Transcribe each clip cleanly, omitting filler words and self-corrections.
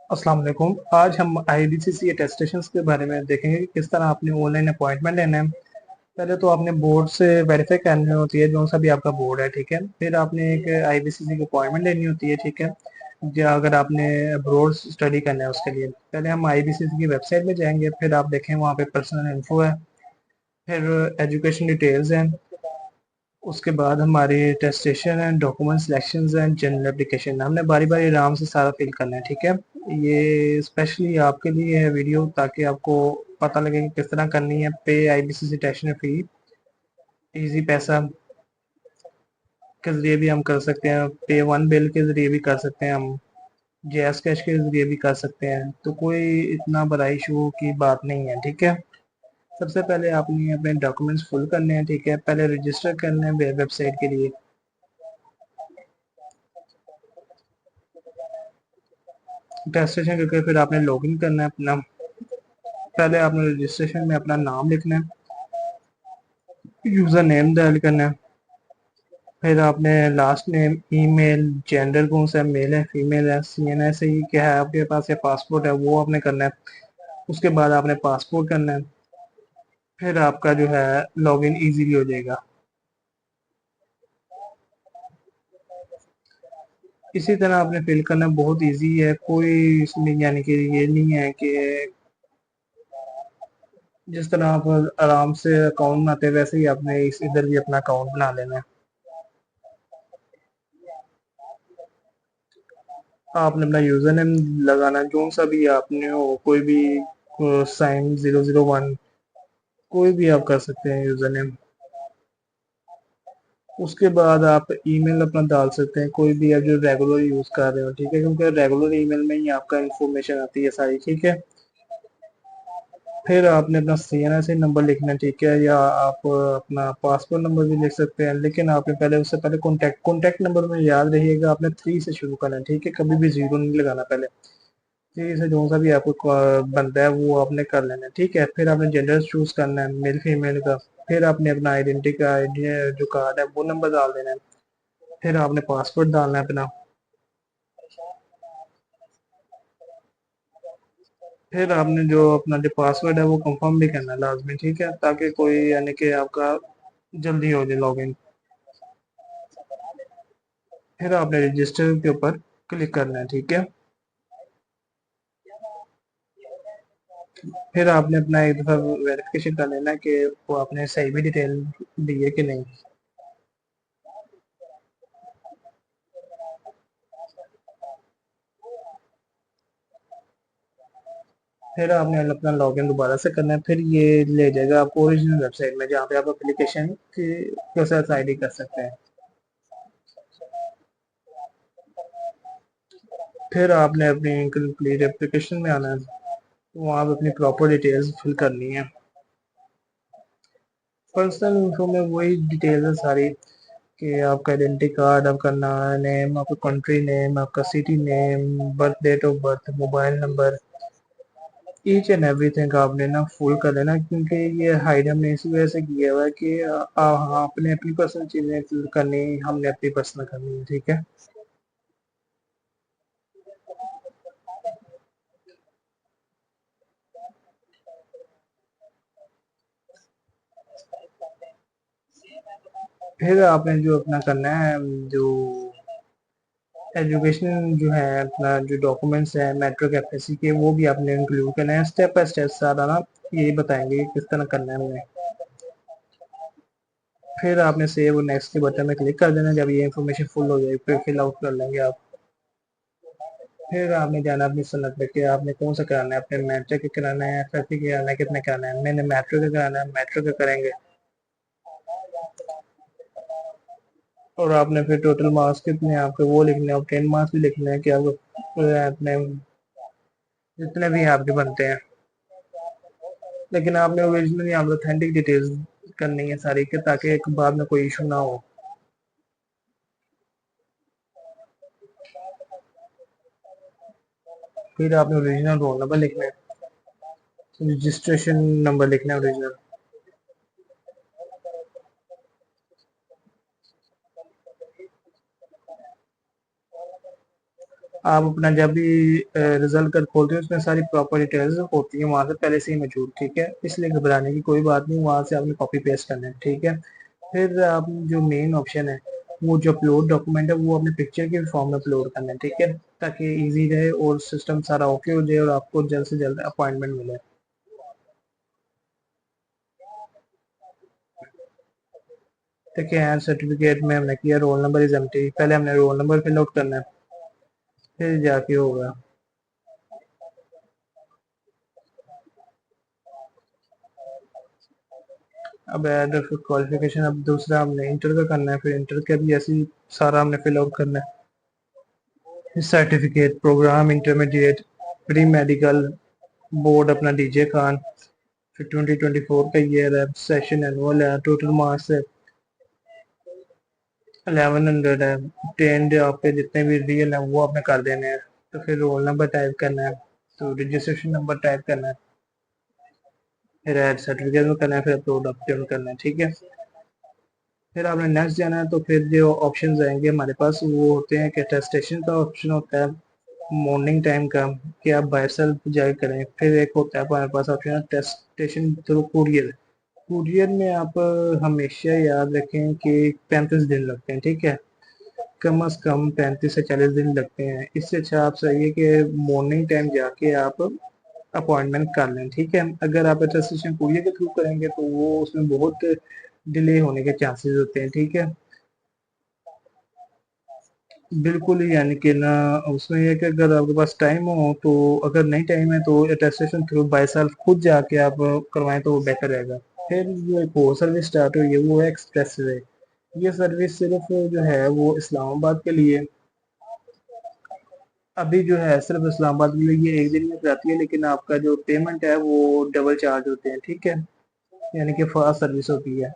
अस्सलाम वालेकुम। आज हम आईबीसीसी अटेस्टेशंस के बारे में देखेंगे कि किस तरह आपने ऑनलाइन अपॉइंटमेंट लेना है। पहले तो आपने बोर्ड से वेरीफाई करनी होती है, जो सा भी आपका बोर्ड है, ठीक है। फिर आपने एक आईबीसीसी की अपॉइंटमेंट लेनी होती है, ठीक है। या अगर आपने अब्रोड स्टडी करना है उसके लिए पहले हम आईबीसीसी की वेबसाइट में जाएंगे। फिर आप देखें वहाँ पे पर्सनल इन्फो है, फिर एजुकेशन डिटेल्स हैं। उसके बाद हमारी टेस्टेशन है, डॉक्यूमेंट सिलेक्शन है, जनरल एप्लीकेशन। हमने बारी बारी आराम से सारा फिल करना है, ठीक है। ये स्पेशली आपके लिए है वीडियो, ताकि आपको पता लगे कि किस तरह करनी है। पे आईबीसीसी टेस्ट फी इजी पैसा के जरिए भी हम कर सकते हैं, पे वन बिल के जरिए भी कर सकते हैं, हम जैस कैश के जरिए भी कर सकते हैं। तो कोई इतना बड़ा इशू की बात नहीं है, ठीक है। सबसे पहले आपने अपने डॉक्यूमेंट्स फुल करने हैं, ठीक है। पहले रजिस्टर करना है वेबसाइट के लिए। रजिस्ट्रेशन करके फिर आपने लॉगिन करना है अपना। पहले आपने रजिस्ट्रेशन में अपना नाम लिखना है, यूज़र नेम डायल करना है। फिर आपने लास्ट नेम, ईमेल, जेंडर कौन सा है, मेल है फीमेल है, सीएनएस है, क्या है आपके पास, या पासपोर्ट है, वो आपने करना है। उसके बाद आपने पासपोर्ट करना है। फिर आपका जो है लॉगिन इजीली हो जाएगा। इसी तरह आपने फिल करना, बहुत इजी है। कोई इसमें यानी कि ये नहीं है कि जिस तरह आप आराम से अकाउंट बनाते हैं वैसे ही आपने इस इधर भी अपना अकाउंट बना लेना है। आपने अपना यूजर नेम लगाना, जो सा भी आपने हो, कोई भी साइन 001, कोई भी आप कर सकते हैं यूजर नेम। उसके बाद आप ईमेल अपना डाल सकते हैं, कोई भी आप जो रेगुलर यूज कर रहे हो, ठीक है, क्योंकि रेगुलर ईमेल में ही आपका इंफॉर्मेशन आती है सारी, ठीक है। फिर आपने अपना सीएनएसए नंबर लिखना है, ठीक है, या आप अपना पासपोर्ट नंबर भी लिख सकते हैं। लेकिन आपने पहले उससे पहले कॉन्टैक्ट नंबर में याद रहिएगा, आपने 3 से शुरू करना है, ठीक है। कभी भी जीरो नहीं लगाना, पहले 3 से जो सा भी आपको बनता है वो आपने कर लेना है, ठीक है। फिर आपने जेंडर चूज करना है, मेल फीमेल का। फिर आपने अपना आइडेंटिटी जो कार्ड है वो नंबर डाल देना है। फिर आपने पासवर्ड डालना है अपना। फिर आपने जो अपना जो पासवर्ड है वो कंफर्म भी करना है लाजमी, ठीक है, ताकि कोई यानी कि आपका जल्दी हो जाए लॉगिन। फिर आपने रजिस्टर के ऊपर क्लिक करना है, ठीक है। फिर आपने अपना एक दफ़ा वेरिफिकेशन कर लेना है कि वो आपने सही भी डिटेल दी है कि नहीं। फिर आपने अपना लॉगिन दोबारा से करना है। फिर ये ले जाएगा आपको ओरिजिनल वेबसाइट में, जहाँ पे आप एप्लीकेशन की प्रोसेस आईडी कर सकते हैं। फिर आपने अपनी कंप्लीट एप्लीकेशन में आना है, वहाँ पे अपनी प्रॉपर डिटेल्स फिल करनी है। पर्सनल इन्फो में वही डिटेल्स है सारी, कि आपका आइडेंटिटी कार्ड, आपका नेम, आपका कंट्री नेम, आपका city name, birth, date of birth, mobile number, each and everything आपने ना फुल कर लेना। क्योंकि ये हाइड हमने इसी वजह से किया हुआ है कि आपने अपनी पर्सनल चीज़ें फिल करनी, हमने अपनी पर्सनल करनी है, ठीक है। फिर आपने जो अपना करना है, जो एजुकेशन जो है, अपना जो डॉक्यूमेंट्स है मैट्रिक एफएससी के, वो भी आपने इंक्लूड करना है। स्टेप बाय स्टेप सारा ना यही बताएंगे कि किस तरह करना है हमें। फिर आपने सेव और नेक्स्ट के बटन में क्लिक कर देना। जब ये इन्फॉर्मेशन फुल हो जाए फिर फिल आउट कर लेंगे आप। फिर आपने जाना अपनी सनत पे कि आपने कौन सा कराना है, अपने मैट्रिक का कराना है, एफएससी का कराना है, कितने कराना है। मैंने मैट्रिक का कराना है, मैट्रिक का करेंगे। और आपने फिर टोटल मार्क्स कितने हैं आपके वो लिखने हैं, और 10 मार्क्स भी लिखने हैं कि आपको अपने जितने भी आपके बनते हैं। लेकिन आपने ओरिजिनली आप ऑथेंटिक डिटेल्स करनी है सारी के, ताकि एक बाद में कोई इशू ना हो। फिर आपने ओरिजिनल रोल नंबर लिखना है, रजिस्ट्रेशन नंबर लिखना है ओरिजिनल। आप अपना जब भी रिजल्ट कल खोलते हो उसमें सारी प्रॉपर डिटेल्स होती है वहाँ से पहले से ही मौजूद, ठीक है, इसलिए घबराने की कोई बात नहीं, वहाँ से आपने कॉपी पेस्ट करना है, ठीक है। फिर आप जो मेन ऑप्शन है वो जो अपलोड डॉक्यूमेंट है वो अपने पिक्चर के फॉर्म में अपलोड करना है, ठीक है, ताकि इजी रहे और सिस्टम सारा ओके हो जाए और आपको जल्द से जल्द अपॉइंटमेंट मिले। देखिए यहाँ सर्टिफिकेट में हमने किया रोल नंबर इज एम्प्टी, पहले हमने रोल नंबर फिल आउट करना है, फिर जाके होगा। अब ऐड क्वालिफिकेशन, अब दूसरा हमने इंटर का करना है, फिर इंटर का भी ऐसे ही सारा हमने फिल आउट करना है। Certificate, program intermediate, pre medical, board अपना डीजे खान, फिर 2024 का ईयर है, सेशन एनुअल है, टोटल मार्क्स है 1100 है, टेंड आपके जितने भी रियल है वो आपने कर देने हैं। तो फिर रोल नंबर टाइप करना है, तो रजिस्ट्रेशन नंबर टाइप करना है, फिर ऐड सर्टिफिकेट में करना है, फिर अपलोड अपलोड करना है, ठीक है। फिर आपने नेक्स्ट जाना है, तो फिर जो ऑप्शन आएंगे हमारे पास वो होते हैं कि टेस्टेशन का ऑप्शन होता है मॉर्निंग टाइम का, कि आप बाय सेल्फ जाए करें, फिर एक होता है हमारे पास ऑप्शन टेस्टेशन थ्रू कुरियर। कुरियर में आप हमेशा याद रखें कि 35 दिन लगते हैं, ठीक है, कम अज कम 35 से 40 दिन लगते हैं, इससे अच्छा आप सही है कि मॉर्निंग टाइम जाके आप अपॉइंटमेंट कर लें, ठीक है। अगर आप रजिस्ट्रेशन कुरियर के थ्रू करेंगे तो वो उसमें बहुत डिले होने के चांसेस होते हैं, ठीक है। बिल्कुल ही, यानी कि ना उसमें यह है कि अगर आपके पास टाइम हो तो, अगर नहीं टाइम है तो अटेस्टेशन थ्रू बाय सेल्फ खुद जाके आप करवाएं तो वो बेटर रहेगा। फिर जो एक और सर्विस स्टार्ट हुई है वो है एक्सप्रेस वे। ये सर्विस सिर्फ जो है वो इस्लामाबाद के लिए, अभी जो है सिर्फ इस्लामाबाद के लिए ये एक दिन में जाती है, लेकिन आपका जो पेमेंट है वो डबल चार्ज होते हैं, ठीक है, यानी कि फास्ट सर्विस होती है।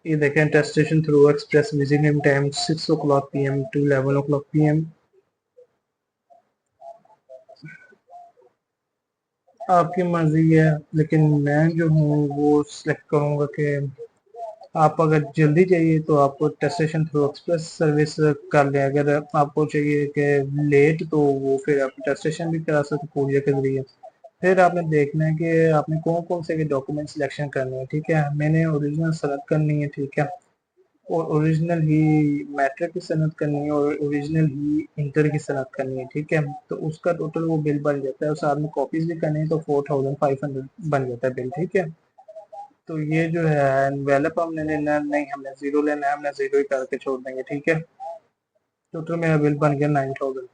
ये देखें, destination through express visiting time 6 o'clock PM to 11 o'clock PM। आपकी मर्जी है, लेकिन मैं जो हूँ वो सिलेक्ट करूँगा कि आप अगर जल्दी चाहिए तो आपको टेस्टेशन थ्रू एक्सप्रेस सर्विस कर लें, अगर आपको चाहिए कि लेट तो वो फिर आप टेस्टेशन भी करा सकते कोरियर के जरिए। फिर आपने देखना है कि आपने कौन कौन से डॉक्यूमेंट सिलेक्शन करने हैं, ठीक है, मैंने ओरिजिनल सेलेक्ट करनी है, ठीक है, और ओरिजिनल ही मैट्रिक की सनद करनी है और ओरिजिनल ही इंटर की सनद करनी है, ठीक है, तो उसका टोटल वो बिल बन जाता है, और साथ में कॉपीज भी करनी है तो 4500 बन जाता है बिल, ठीक है। तो ये जो है एनवेलप हमने लेना है, नहीं हमने जीरो लेना है, हमने जीरो ही करके छोड़ देंगे, ठीक है। टोटल मेरा बिल बन गया 9000।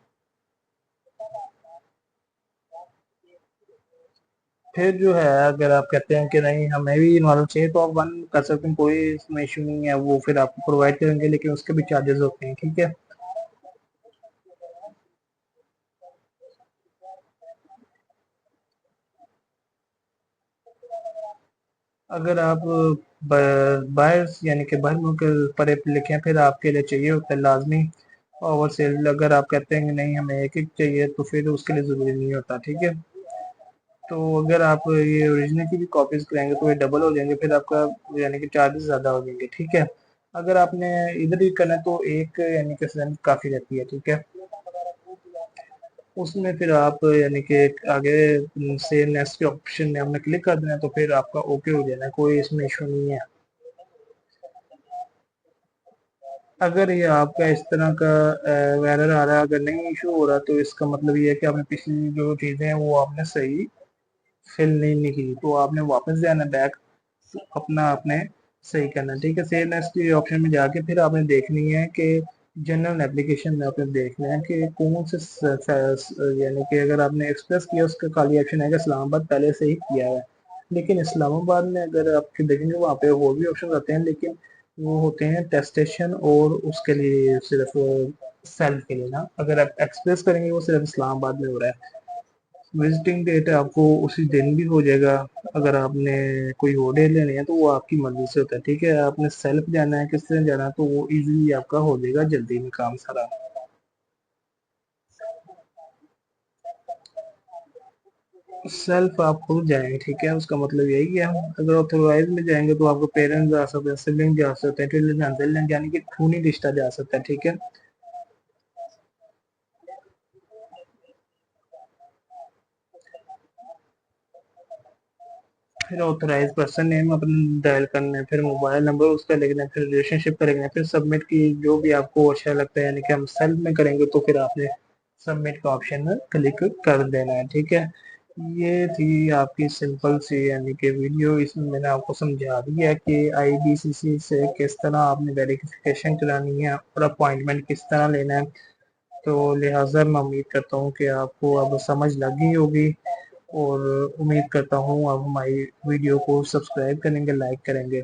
फिर जो है अगर आप कहते हैं कि नहीं हमें भी इन्वॉल्व चाहिए तो आप वन कर सकते हैं, कोई इसमें इशू नहीं है, वो फिर आपको प्रोवाइड करेंगे, लेकिन उसके भी चार्जेस होते हैं, ठीक है। अगर आप बाहर यानी कि बाहर मुल्क पर लिखें फिर आपके लिए चाहिए होता है लाजमी ओवर सेल, अगर आप कहते हैं कि नहीं हमें एक एक चाहिए तो फिर उसके लिए ज़रूरी नहीं होता, ठीक है। तो अगर आप ये ओरिजिनल की भी कॉपीज कराएंगे तो ये डबल हो जाएंगे, फिर आपका यानी कि चार्जेस ज़्यादा हो जाएंगे, ठीक है। अगर आपने इधर ही करना है तो एक यानी कि स्टूडेंट काफ़ी रहती है, ठीक है, उसमें फिर आप यानी कि आगे से नेक्स्ट के ऑप्शन में हमने क्लिक कर देना है, तो फिर आपका ओके हो जाना है, कोई इसमें इशू नहीं है। अगर ये आपका इस तरह का एरर आ रहा है, अगर नहीं इशू हो रहा तो इसका मतलब ये है कि आपने पिछली जो चीज़ें हैं वो आपने सही फिल नहीं की, तो आपने वापस जाना बैक, अपना आपने सही करना है, ठीक है। सेव नेक्स्ट के ऑप्शन में जाके फिर आपने देखनी है कि जनरल एप्लीकेशन में आपने देखना है कि कौन से यानी कि अगर आपने एक्सप्रेस किया उसका खाली ऑप्शन है कि इस्लामाबाद पहले से ही किया है, लेकिन इस्लामाबाद में अगर आप देखेंगे वहाँ पे और भी ऑप्शन आते हैं, लेकिन वो होते हैं टेस्टेशन और उसके लिए सिर्फ सेल्फ के लिए ना, अगर आप एक्सप्रेस करेंगे वो सिर्फ इस्लामाबाद में हो रहा है। विजिटिंग डेट आपको उसी दिन भी हो जाएगा, अगर आपने कोई और डे लेने हैं तो वो आपकी मर्जी से होता है, ठीक है। आपने सेल्फ जाना है किस तरह जाना है तो वो इजीली आपका हो जाएगा जल्दी में काम सारा। सेल्फ आप खुद जाएंगे, ठीक है, उसका मतलब यही है। अगर ऑथोराइज में जाएंगे तो आपके पेरेंट्स जा सकते हैं, सिबलिंग जा सकते हैं, चिल्ड्रन यानी कि खूनी रिश्ता जा सकता है, ठीक है। फिर ऑथराइज पर्सन नेम अपना डायल करना है, फिर मोबाइल नंबर उसका लिखना है, फिर रिलेशनशिप का लिखना है, फिर सबमिट की जो भी आपको अच्छा लगता है, यानी कि हम सेल्फ में करेंगे तो फिर आपने सबमिट का ऑप्शन में क्लिक कर देना है, ठीक है। ये थी आपकी सिंपल सी यानी कि वीडियो। इसमें मैंने आपको समझा दिया कि आईबीसीसी से किस तरह आपने वेरिफिकेशन करानी है और अपॉइंटमेंट किस तरह लेना है। तो लिहाजा मैं उम्मीद करता हूँ कि आपको अब समझ लग गई होगी, और उम्मीद करता हूँ आप हमारी वीडियो को सब्सक्राइब करेंगे, लाइक करेंगे।